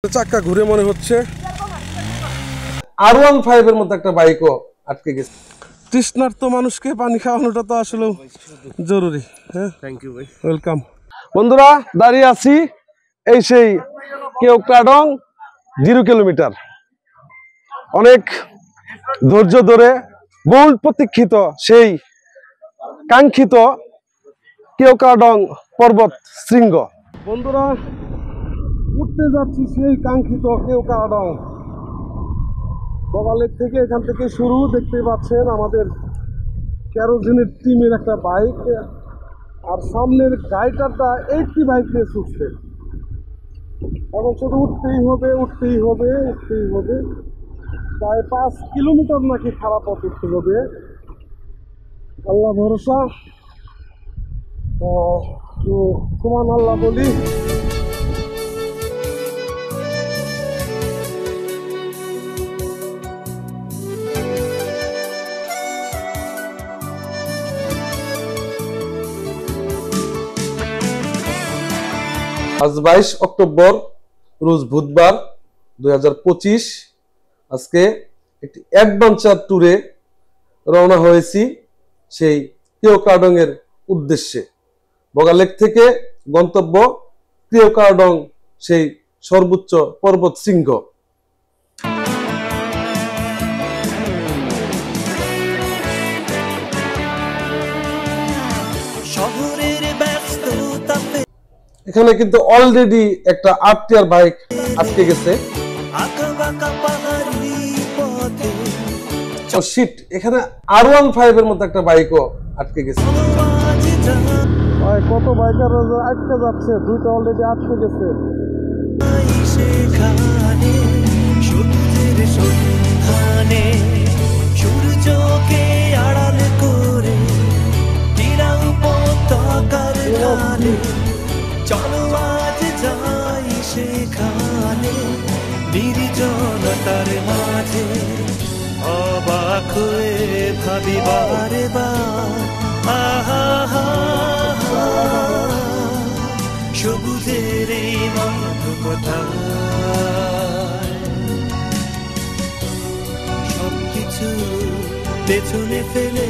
চাকা ঘুরে মনে হচ্ছে R15 এর মতো একটা বাইকও আটকে গেছে। তৃষ্ণার্ত মানুষকে পানি খাওয়ানোটা তো আসলে জরুরি। হ্যাঁ, থ্যাংক ইউ ভাই, ওয়েলকাম। বন্ধুরা দাঁড়িয়ে আছি এই সেই কেওক্রাডং 0 কিলোমিটার, অনেক ধৈর্য ধরে বহুল প্রতীক্ষিত সেই কাঙ্ক্ষিত কেওক্রাডং পর্বত শৃঙ্গ। বন্ধুরা উঠতে যাচ্ছি সেই কাঙ্ক্ষিত কেওক্রাডং। বগালের থেকে এখান থেকে শুরু, দেখতে পাচ্ছেন আমাদের কেরোজিনের টিমের একটা বাইক, আর সামনের গাড়িটাটা 80 বাইক নিয়ে ছুটছে। এখন শুধু উঠতেই হবে উঠতেই হবে উঠতেই হবে। প্রায় 5 কিলোমিটার নাকি খারাপ পথ উঠতে হবে। আল্লাহ ভরসা, সুবহান আল্লাহ বলি। আজ 22 অক্টোবর, রোজ বুধবার 2025। আজকে একটি অ্যাডভেঞ্চার ট্যুরে রওনা হয়েছি সেই কেওক্রাডং এর উদ্দেশ্যে। বগালেক থেকে গন্তব্য কেওক্রাডং, সেই সর্বোচ্চ পর্বত শৃঙ্গ। এখানে কিন্তু অলরেডি একটা 8 টায়ার বাইক আটকে গেছে। এখানে R15 এর মতো একটা বাইকও আটকে গেছে। কত বাইকার আটকে যাচ্ছে, দুইটা অলরেডি আটকে গেছে। চলো আজ যাই সেখানে, নির্জনতার মাঝে অবাক হয়ে ভাবি বারে বার, আহা সবুজের এই মাঠ কোথায়, সবকিছু পেছনে ফেলে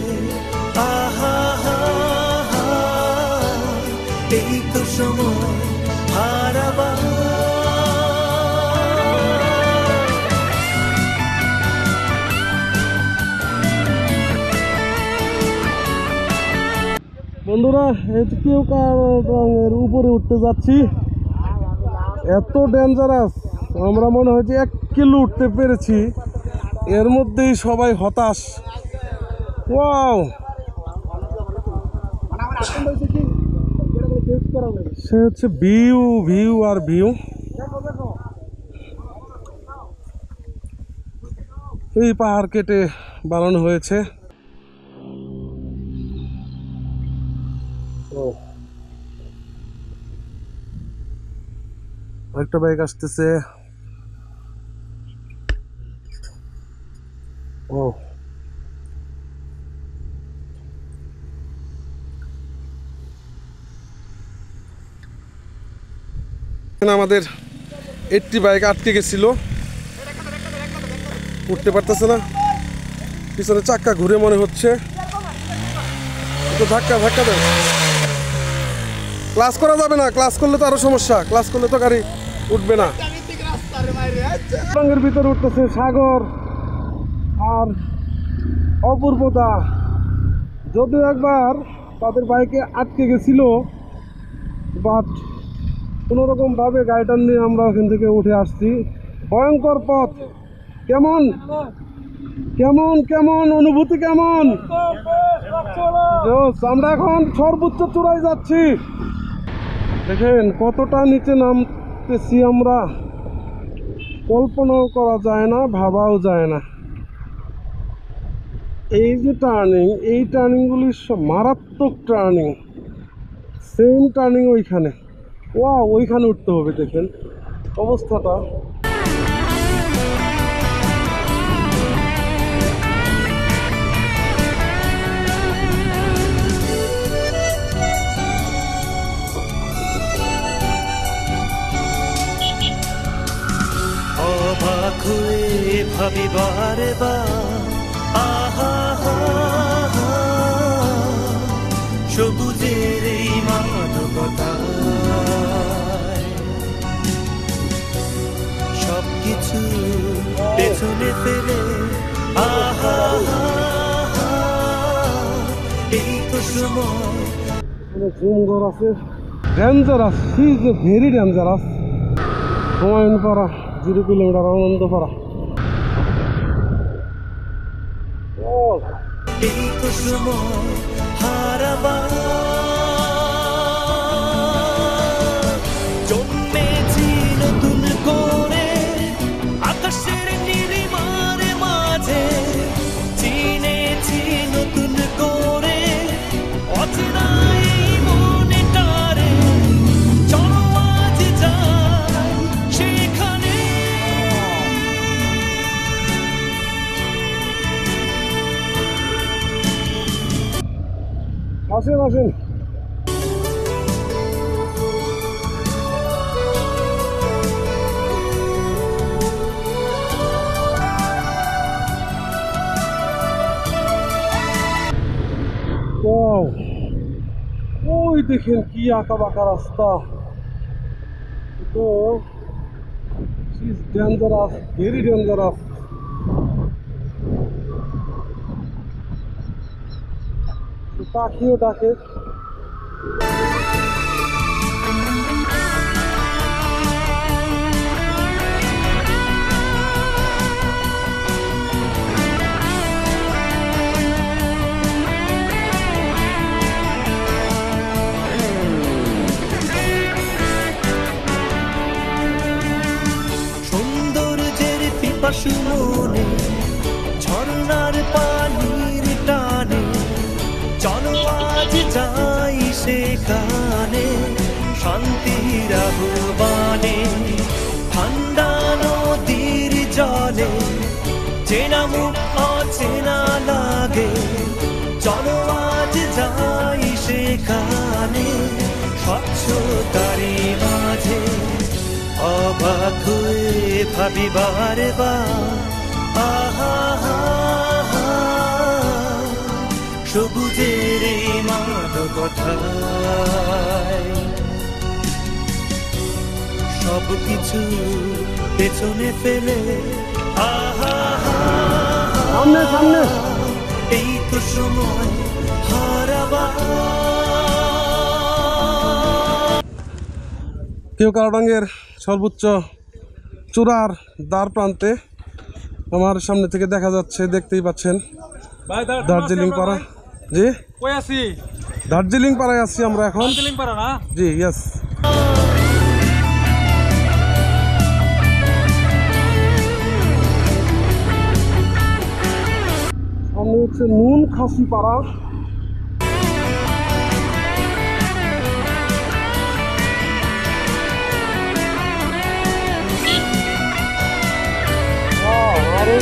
আহা এই তো সময় হারাবার। বন্ধুরা কেওক্রাডং এর উপরে উঠতে যাচ্ছি, এত ডেঞ্জারাস। আমরা মনে হয় যে 1 কিলো উঠতে পেরেছি, এর মধ্যেই সবাই হতাশ। ওয়াও, সে হচ্ছে ভিউ ভিউ আর ভিউ। এই পাহাড় কেটে বানানো হয়েছে। একটা বাইক আসতেছে। ও আমাদের 80 বাইক আটকে গেছিল, উঠতে পারতেছে না। পিছনে চাক্কা ঘুরে মনে হচ্ছে, একটু ধাক্কা ধাক্কা দেয়। ক্লাস করা যাবে না, ক্লাস করলে তো আরো সমস্যা, ক্লাস করলে তো গাড়ি উঠবে না। রঙের ভিতরে উঠতেছে সাগর আর অপূর্বতা। যদিও একবার তাদের বাইকে আটকে গেছিল, বাট কোনোরকম ভাবে গাড়িটা নিয়ে আমরা ওখান থেকে উঠে আসছি। ভয়ঙ্কর পথ। কেমন কেমন কেমন অনুভূতি কেমন? আমরা এখন সর্বোচ্চ চূড়ায় যাচ্ছি। দেখেন কতটা নিচে নামতেছি আমরা, কল্পনাও করা যায় না, ভাবাও যায় না। এই যে টার্নিং, এই টার্নিংগুলি সব মারাত্মক টার্নিং। সেম টার্নিং ওইখানে, ওইখানে উঠতে হবে। দেখেন অবস্থাটা। অবাক হয়ে ভাবি বারে বার আহা সবুজের এই মাদকতায় সবকিছু পেছনে ফেলে আহা এই তো সময় জুমঘর আছে dangerous, he is a very dangerous. Humayunpara 0 kilometre Anandapara. এই তো সময় হারাবার জন্মেছি নতুন করে আকাশের নীলিমার মাঝে চিনেছি নতুন করে অচেনা এই মনেটারে চলো আজ যাই সেখানে আসেন আসেন। ওই দেখেন কি আঁকা বাঁকা রাস্তা, তো ডেঞ্জারাস, ভেরি ডেঞ্জারাস। পাখিও ডাকে। সৌন্দর্যের পিপাসু মনে ঝর্ণার পানির টানে চলো আজ যাই সেখানে শান্তির আহ্বানে ঠান্ডা নদীর জলে চেনা মুখ অচেনা লাগে চলো আজ যাই সেখানে স্বচ্ছতারি মাঝে অবাক হয়ে ভাবি বারে বার আহা সবুজের এই মাদকতায় সবকিছু পেছনে ফেলে আহা সামনে সামনে। এই তো সময় হারাবার কেওক্রাডাঙ্গের সর্বোচ্চ চূড়ার দ্বার প্রান্তে আমার সামনে থেকে দেখা যাচ্ছে, দেখতেই পাচ্ছেন দার্জিলিং পাড়া। জি কই আছি? দার্জিলিং পাড়ায় আছি আমরা এখন। দার্জিলিং পাড়া না? জি ইয়েস। সামনে হচ্ছে নুন খাসি পাড়া। আরো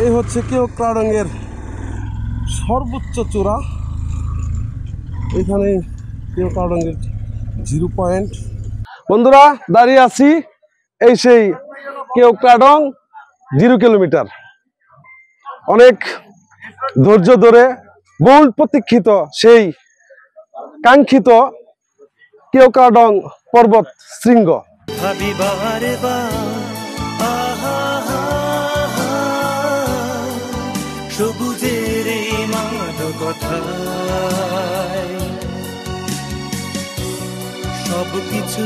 এই হচ্ছে কেওক্রাডাঙ্গের সর্বোচ্চ চূড়া। এখানে কেওক্রাডাঙ্গের 0 পয়েন্ট। বন্ধুরা দাঁড়িয়ে আছি এই সেই কেওক্রাডং 0 কিলোমিটার। অনেক ধৈর্য ধরে বহুল প্রতীক্ষিত সেই কাঙ্ক্ষিত কেওক্রাডং পর্বত শৃঙ্গ। ভাবি বারে বার আহা সবুজের এই মাদকতায় সবকিছু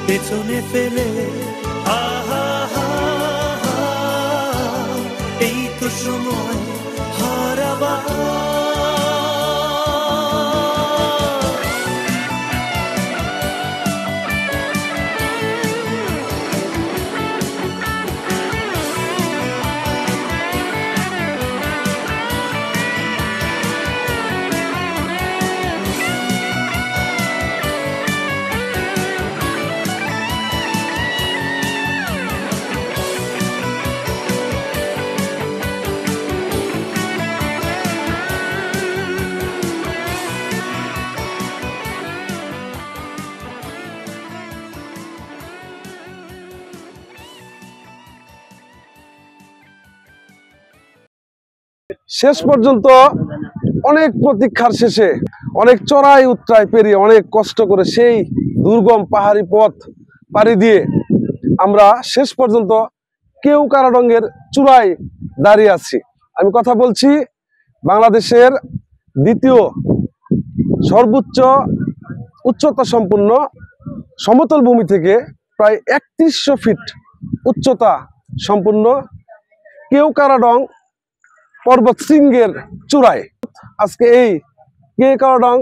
পেছনে ফেলে আহা এই তো সময় হারাবার শেষ পর্যন্ত অনেক প্রতীক্ষার শেষে অনেক চড়াই উতরাই পেরিয়ে অনেক কষ্ট করে সেই দুর্গম পাহাড়ি পথ পাড়ি দিয়ে আমরা শেষ পর্যন্ত কেওক্রাডংয়ের চূড়ায় দাঁড়িয়ে আছি। আমি কথা বলছি বাংলাদেশের দ্বিতীয় সর্বোচ্চ উচ্চতা সম্পন্ন সমতল ভূমি থেকে প্রায় ৩১০০ ফিট উচ্চতা সম্পূর্ণ কেওক্রাডং পর্বত শৃঙ্গের চূড়ায়। আজকে এই কেওক্রাডং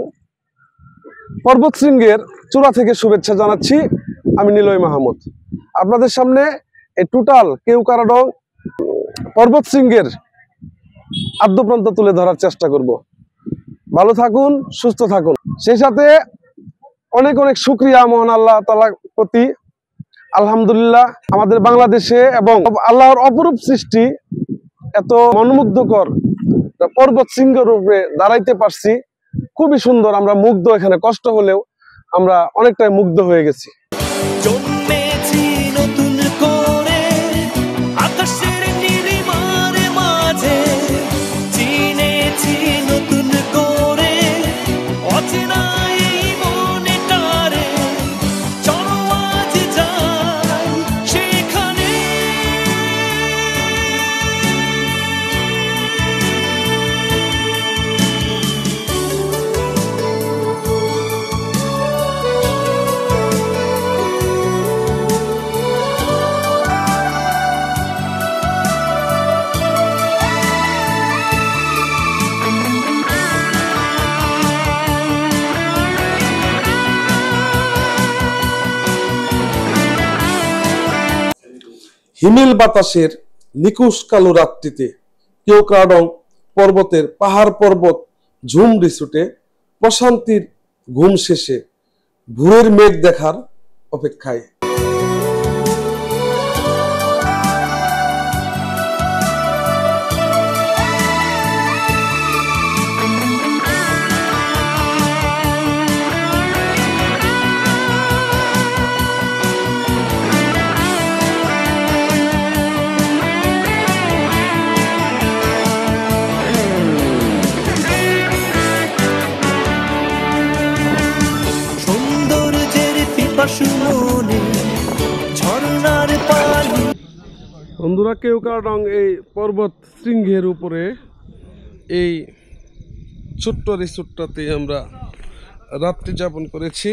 পর্বত শৃঙ্গের চূড়া থেকে শুভেচ্ছা জানাচ্ছি আমি নিলয় মাহমুদ। আপনাদের সামনে এই টোটাল কেওক্রাডং পর্বত শৃঙ্গের আদ্যপ্রান্ত তুলে ধরার চেষ্টা করব। ভালো থাকুন, সুস্থ থাকুন। সেই সাথে অনেক অনেক শুকরিয়া মহান আল্লাহ তাআলার প্রতি। আলহামদুলিল্লাহ, আমাদের বাংলাদেশে এবং আল্লাহর অপরূপ সৃষ্টি এত মনোমুগ্ধকর পর্বত শৃঙ্গ রূপে দাঁড়াইতে পারছি। খুবই সুন্দর, আমরা মুগ্ধ। এখানে কষ্ট হলেও আমরা অনেকটাই মুগ্ধ হয়ে গেছি। জন্মেছি নতুন করে আকাশের নীলিমার মাঝে, চিনেছি নতুন করে অচেনা এই মনেটারে, চলো আজ যাই সেখানে। হিমেল বাতাসের নিকুশ কালো রাত্রিতে কেওক্রাডং পর্বতের পাহাড় পর্বত ঝুম রিসোর্টে প্রশান্তির ঘুম শেষে ভোরের মেঘ দেখার অপেক্ষায়। ঝর্ণার পানি। বন্ধুরা, কেওক্রাডং এই পর্বত শৃঙ্গের উপরে এই ছোট্ট রিসোর্টটাতে আমরা রাত্রি যাপন করেছি।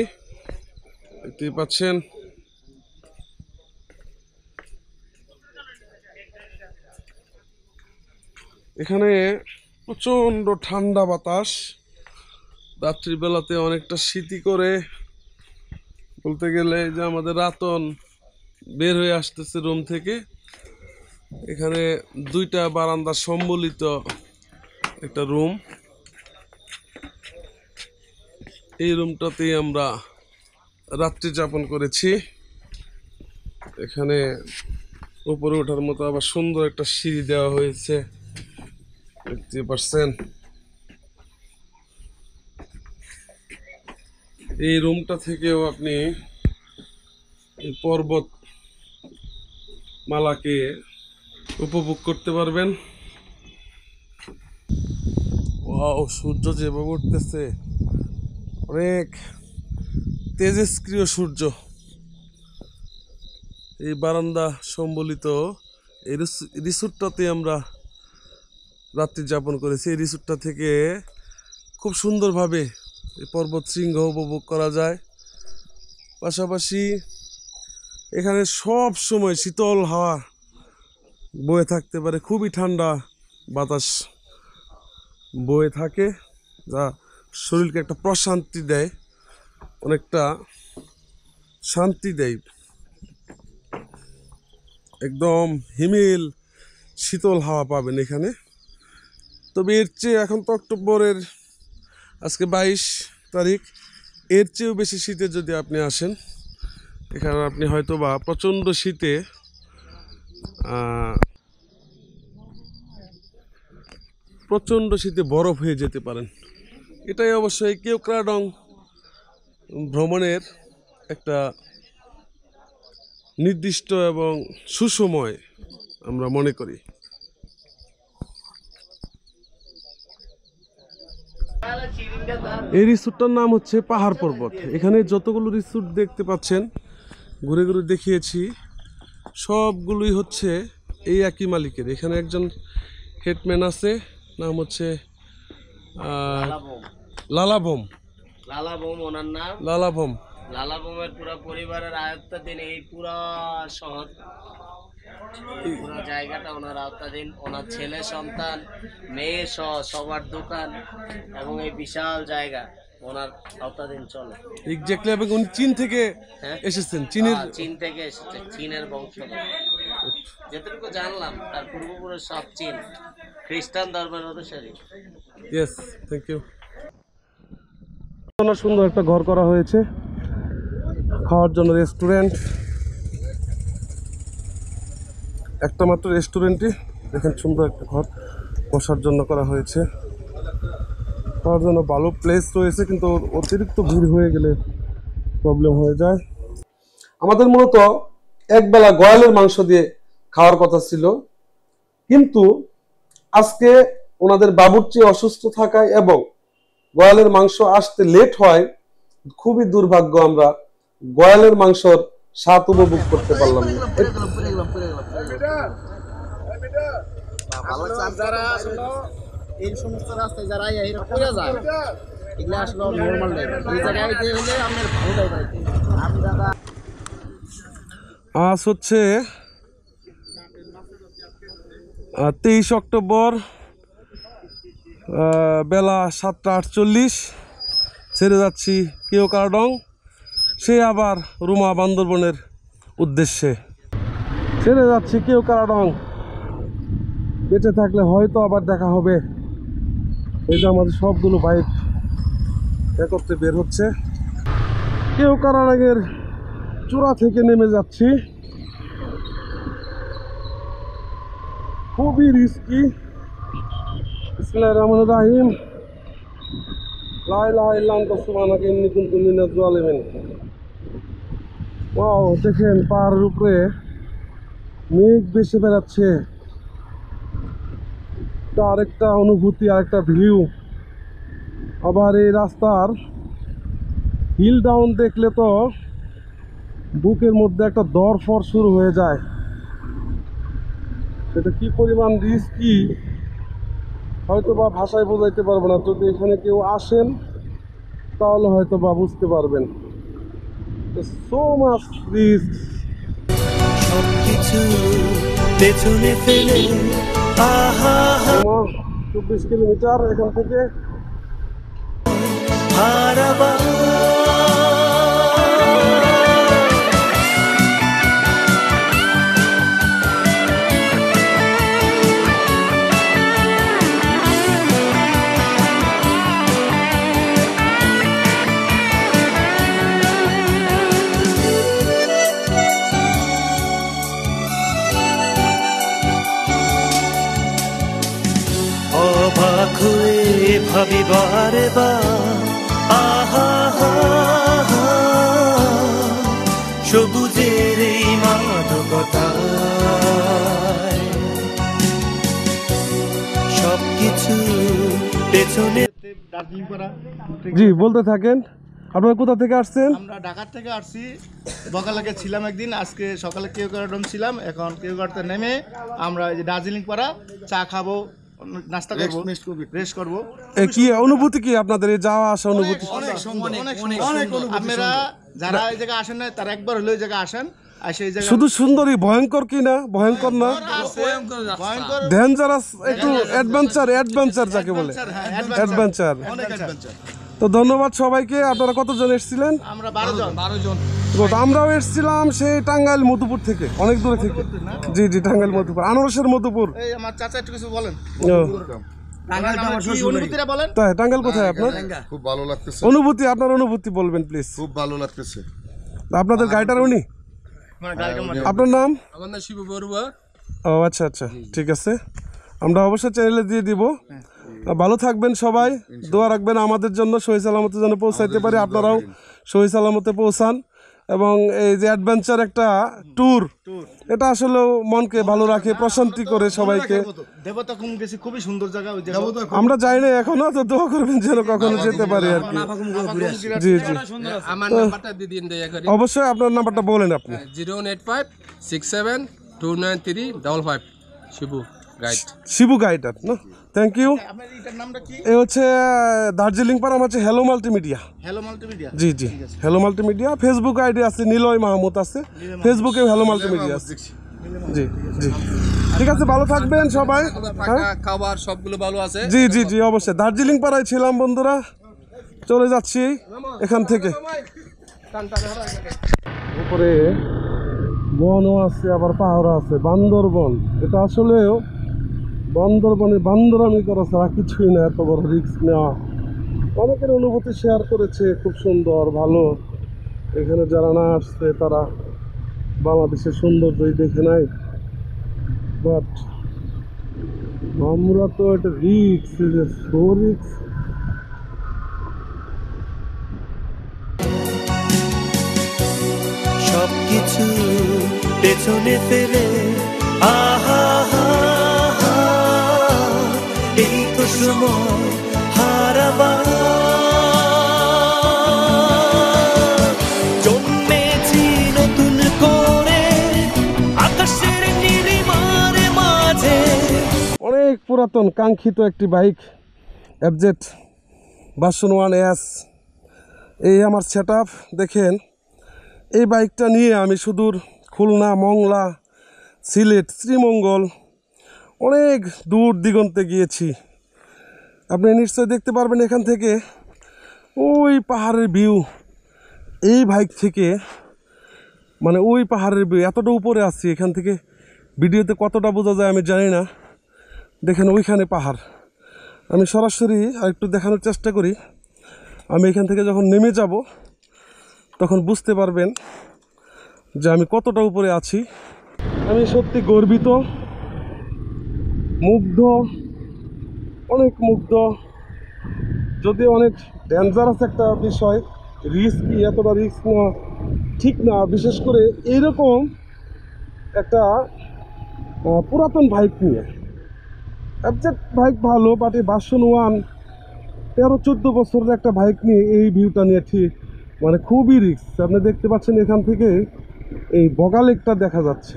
দেখতেই পাচ্ছেন এখানে প্রচন্ড ঠান্ডা বাতাস, রাত্রিবেলাতে অনেকটা শীতই করে। বলতে গেলে যে আমাদের রাতন বের হয়ে আসতেছে রুম থেকে। এখানে দুইটা বারান্দা সম্বলিত একটা রুম। এই রুমটাতেই আমরা রাত্রি যাপন করেছি। এখানে উপরে ওঠার মতো আবার সুন্দর একটা সিঁড়ি দেওয়া হয়েছে, দেখতে পাচ্ছেন। এই রুমটা থেকেও আপনি এই পর্বত মালাকে উপভোগ করতে পারবেন। ওয়াও, সূর্য যেভাবে উঠতেছে, অনেক তেজস্ক্রিয় সূর্য। এই বারান্দা সম্বলিত এই রিসোর্টটাতে আমরা রাত্রি যাপন করেছি। এই রিসোর্টটা থেকে খুব সুন্দরভাবে এই পর্বত শৃঙ্গ উপভোগ করা যায়। পাশাপাশি এখানে সব সময় শীতল হাওয়া বয়ে থাকতে পারে, খুবই ঠান্ডা বাতাস বয়ে থাকে, যা শরীরকে একটা প্রশান্তি দেয়, অনেকটা শান্তি দেয়। একদম হিমেল শীতল হাওয়া পাবেন এখানে। তবে এর চেয়ে, এখন তো অক্টোবরের আজকে 22 তারিখ, এর চেয়েও বেশি শীতে যদি আপনি আসেন এখানে, আপনি হয়তো বা প্রচণ্ড শীতে বরফ হয়ে যেতে পারেন। এটাই অবশ্যই কেওক্রাডং ভ্রমণের একটা নির্দিষ্ট এবং সুসময় আমরা মনে করি। এই রিসোর্টটার নাম হচ্ছে পাহাড় পর্বত। এখানে যতগুলো রিসোর্ট দেখতে পাচ্ছেন ঘুরে ঘুরে দেখিয়েছি, সবগুলোই হচ্ছে এই একই মালিকের। এখানে একজন হেডম্যান আছে, নাম হচ্ছে লালাভোম। ওনার নাম লালাভোম। লালাভোমের পুরো পরিবারের আয়ত্তাধীন এই পুরো শহর, পুরো জায়গাটা ওনার আওতাধীন। ওনার ছেলে সন্তান মেয়ে সহ সবার দোকান এবং এই বিশাল জায়গা ওনার আওতাধীন চলে। এক্স্যাক্টলি। এবং উনি চীন থেকে এসেছেন, চীনের চীন থেকে এসেছে, চীনের বংশধর যেটুকু জানলাম। তার পূর্বপুরুষ সব চীন, খ্রিস্টান ধর্মের অনুসারী। Yes, thank you. সুন্দর একটা ঘর করা হয়েছে খাওয়ার জন্য, রেস্টুরেন্ট। একটা মাত্র রেস্টুরেন্টই দেখেন, সুন্দর একটা ঘর বসার জন্য করা হয়েছে। খাওয়ার জন্য ভালো প্লেস রয়েছে, কিন্তু অতিরিক্ত ভিড় হয়ে গেলে প্রবলেম হয়ে যায়। আমাদের মূলত একবেলা গয়ালের মাংস দিয়ে খাওয়ার কথা ছিল, কিন্তু আজকে ওনাদের বাবুর্চি অসুস্থ থাকায় এবং গয়ালের মাংস আসতে লেট হয়, খুবই দুর্ভাগ্য। আমরা গয়ালের মাংসর স্বাদ উপভোগ করতে পারলাম না। এই সমস্ত রাস্তায় যারা এরা করে যায়, এগুলো আসলে নরমাল ড্রাইভার। এই জায়গায় হলে আপনার ভালো ড্রাইভার। আমি দাদা আজ হচ্ছে 23 অক্টোবর, বেলা 7:48। ছেড়ে যাচ্ছি কেওক্রাডং, সে আবার রুমা বান্দরবনের উদ্দেশ্যে। ছেড়ে যাচ্ছি কেওক্রাডং। বেঁচে থাকলে হয়তো আবার দেখা হবে। এই যে আমাদের সবগুলো বাইক একত্রে বের হচ্ছে। কেওক্রাডংয়ের চূড়া থেকে নেমে যাচ্ছি, খুবই রিস্কি। বিসমিল্লাহির রহমানির রহিম। লা ইলাহা ইল্লা আনতা সুবহানাকা ইন্নী কুনতু মিনাজ জালিমিন। ওয়াও, দেখেন পাহাড়ের উপরে মেঘ ভেসে বেড়াচ্ছে। আরেকটা অনুভূতি, আরেকটা ভিউ। আবার এই রাস্তার হিল ডাউন দেখলে তো বুকের মধ্যে একটা দরফর শুরু হয়ে যায়। সেটা কি পরিমাণ রিস্কি হয়তো বা ভাষায় বোঝাইতে পারবো না। যদি এখানে কেউ আসেন তাহলে হয়তো বা বুঝতে পারবেন। So much risk. সবকিছু পেছনে ফেলে 24 কিলোমিটার এখান থেকে। হারাবা অবাক হয়ে ভাবি বারে বার, আহা হা হা, সবুজের এই মাদকতায় সবকিছু পেছনে। দার্জিলিং পাড়া জি, বলতে থাকেন। আপনারা কোথা থেকে আসছেন? আমরা ঢাকা থেকে আসছি। বকালাকে ছিলাম একদিন, আজকে সকালে কেওক্রাডং ছিলাম। এখন কেওক্রাতে নেমে আমরা এই যে দার্জিলিং পাড়া চা খাবো, নাস্তা করবো, রেস্ট করবো। কি অনুভূতি, কি আপনাদের এই যাওয়া আসা অনুভূতি? অনেক সুন্দর, অনেক আপনারা যারা এই জায়গায় আসেন না তারা একবার হলেও এই জায়গায় আসেন। আর সেই জায়গায় শুধু সুন্দরী, ভয়ঙ্কর কি না? ভয়ঙ্কর না, ভয়ঙ্কর ডেঞ্জারাস, একটু অ্যাডভেঞ্চার যাকে বলে, অ্যাডভেঞ্চার। অনেক অ্যাডভেঞ্চার। তো ধন্যবাদ সবাইকে। আপনারা কতজন এসেছিলেন? আমরা 12 জন। গুড। আমরাও এসেছিলাম সেই টাঙ্গাইল মধুপুর থেকে, অনেক দূরে থেকে। জি জি, টাঙ্গাইল মধুপুর, আনারসের মধুপুর। এই আমার চাচা একটু কিছু বলেন, ও, অনুভূতিটা বলেন। তাই টাঙ্গাইল কোথায় আপনার? খুব ভালো লাগতেছে, অনুভূতি, আপনার অনুভূতি বলবেন প্লিজ। খুব ভালো লাগতেছে। আপনাদের গাইডার উনি? আপনার নাম? আমার নাম শিব বড়ুয়া। ও আচ্ছা আচ্ছা, ঠিক আছে। আমরা অবশ্যই চ্যানেলে দিয়ে দিব। ভালো থাকবেন সবাই, দোয়া রাখবেন আমাদের জন্য, সহি সালামতে যেন পৌঁছাইতে পারি। আপনারাও সহি সালামতে পৌঁছান। এবং এই যে অ্যাডভেঞ্চার একটা ট্যুর, এটা আসলে মনকে ভালো রাখে, প্রশান্তি করে সবাইকে। দেবতা কুম গেছি, খুবই সুন্দর জায়গা ওই জায়গা। আমরা যাই না এখনো, তো দোয়া করবেন যেন কখনো যেতে পারি আর কি। জি জি, আমার নাম্বারটা দিয়ে দিন দয়া করে। অবশ্যই আপনার নাম্বারটা বলেন আপনি। 08567293555 শিবু গাইড। শিবু গাইডার না, থ্যাংক ইউ। আপনার এটার নামটা কি? এ হচ্ছে দার্জিলিং পাড়া, আমার হচ্ছে হ্যালো মাল্টিমিডিয়া। Hello multimedia. জি জি, হ্যালো মাল্টিমিডিয়া। ফেসবুক আইডি আছে নিলয় মাহমুদ আছে, ফেসবুকে হ্যালো মাল্টিমিডিয়া আছে। জি জি, ঠিক আছে, ভালো থাকবেন সবাই। থাকা খাবার সবগুলো ভালো আছে। জি জি জি, অবশ্যই। দার্জিলিং পাড়ায় ছিলাম বন্ধুরা, চলে যাচ্ছি এখান থেকে। উপরে বনও আছে, আবার পাহাড়ও আছে, বান্দরবন। এটা আসলেও বান্দরবনে বান্দরামি করা ছাড়া কিছুই না, এত বড় রিস্ক নেওয়া। অনেকের অনুভূতি শেয়ার করেছে, খুব সুন্দর, ভালো। এখানে যারা না আসছে তারা বাংলাদেশের সৌন্দর্যই দেখে নাই, বাট আমরা তো এটা রিস্ক, সো রিস্ক। সবকিছু পেছনে ফেলে আহা হা হা, এই তো সময় হারাবার। জন্মেছি নতুন করে আকাশের নীলিমার মাঝে। অনেক পুরাতন কাঙ্ক্ষিত একটি বাইক, এফজেড ভার্সন 1S। এই আমার সেট আপ দেখেন। এই বাইকটা নিয়ে আমি সুদূর খুলনা, মংলা, সিলেট, শ্রীমঙ্গল, অনেক দূর দিগন্তে গিয়েছি। আপনি নিশ্চয়ই দেখতে পারবেন এখান থেকে ওই পাহাড়ের ভিউ। এই বাইক থেকে মানে ওই পাহাড়ের ভিউ, এতটা উপরে আসছি। এখান থেকে ভিডিওতে কতটা বোঝা যায় আমি জানি না। দেখেন ওইখানে পাহাড়। আমি সরাসরি আরেকটু দেখানোর চেষ্টা করি। আমি এখান থেকে যখন নেমে যাব তখন বুঝতে পারবেন যে আমি কতটা উপরে আছি। আমি সত্যি গর্বিত, মুগ্ধ, অনেক মুগ্ধ। যদিও অনেক ডেঞ্জারাস একটা বিষয়, রিস্কি, এতটা রিস্ক নেওয়া ঠিক না, বিশেষ করে এইরকম একটা পুরাতন বাইক নিয়ে। এফজেড বাইক ভালো, বাট এই ভার্সন 1 13-14 বছরের একটা বাইক নিয়ে এই ভিউটা নিয়ে ঠিক মানে খুবই রিস্ক। আপনি দেখতে পাচ্ছেন এখান থেকে এই বগা লেকটা দেখা যাচ্ছে।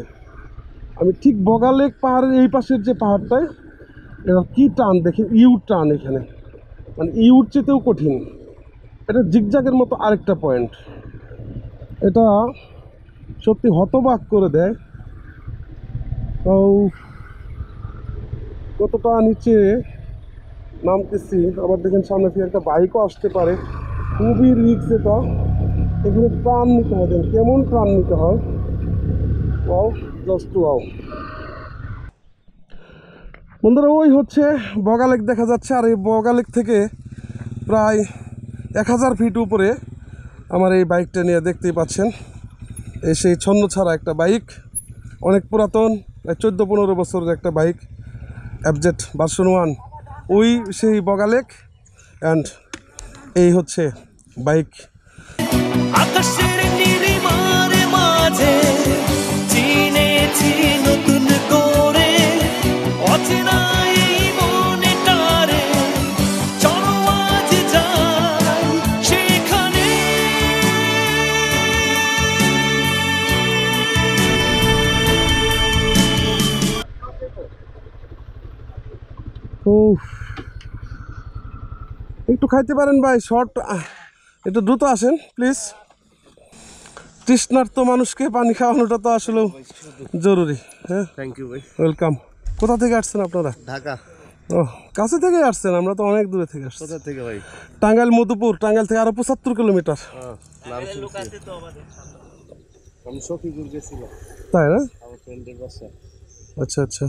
আমি ঠিক বগা লেক পাহাড়ের এই পাশের যে পাহাড়টায়, এটা কী টান দেখেন, ইউ টান এখানে, মানে ইউর চেতেও কঠিন। এটা জিগজাগের মতো আরেকটা পয়েন্ট। এটা সত্যি হতবাক করে দেয়। তো কতটা নিচে নামতেছি, আবার দেখেন সামনে থেকে একটা বাইকও আসতে পারে, খুবই রিস্ক। এটা এখানে প্রাণ নিতে হয়, দেখেন কেমন প্রাণ নিতে হয়। Wow, just wow. বন্ধুরা, ওই হচ্ছে বগা লেক দেখা যাচ্ছে। আর এই বগা লেক থেকে প্রায় 1000 ফিট উপরে আমার এই বাইকটা নিয়ে দেখতেই পাচ্ছেন। এই সেই ছন্ন ছাড়া একটা বাইক, অনেক পুরাতন, 14-15 বছরের একটা বাইক, এফজেড ভার্সন 1। ওই সেই বগা লেক অ্যান্ড এই হচ্ছে বাইক। আকাশের নীলিমার মাঝে চিনেছি নতুন করে অচেনা এই মনেটারে। চলো আজ যাই সেখানে। ও, একটু খাইতে পারেন ভাই, শর্ট, একটু দ্রুত আসেন প্লিজ। তৃষ্ণার্ত মানুষকে পানি খাওয়ানোটা তো আসলে জরুরি। হ্যাঁ, থ্যাংক ইউ ভাই। ওয়েলকাম। কোথা থেকে আসছেন আপনারা? ঢাকা। ও, কাছে থেকে আসছেন, আমরা তো অনেক দূরে থেকে আসছি। কোথা থেকে ভাই? টাঙ্গাইল মধুপুর, টাঙ্গাইল থেকে আরো 75 কিলোমিটার। লোক আছে তো আমাদের সামনে। আমি সখীপুর গেছিলাম তাই না? আমার ফ্রেন্ডের বাসা। আচ্ছা আচ্ছা,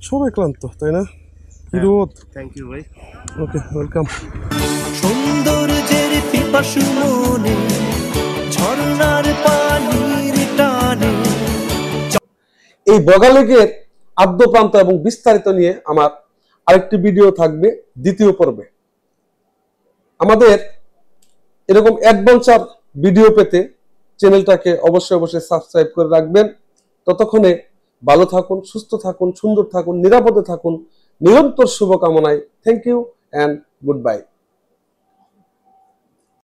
সবাই ক্লান্ত তাই না? কি রোদ। থ্যাংক ইউ ভাই। ওকে, ওয়েলকাম। সৌন্দর্যের পিপাসু মনে ঝর্ণার পানির টানে। এই বগা লেকের আদ্যপ্রান্ত এবং বিস্তারিত নিয়ে আমার আরেকটি ভিডিও থাকবে দ্বিতীয় পর্বে। আমাদের এরকম অ্যাডভেঞ্চার ভিডিও পেতে চ্যানেলটাকে অবশ্যই সাবস্ক্রাইব করে রাখবেন। ততক্ষণে ভালো থাকুন, সুস্থ থাকুন, সুন্দর থাকুন, নিরাপদে থাকুন, নিরন্তর শুভকামনায়। Thank you and good by.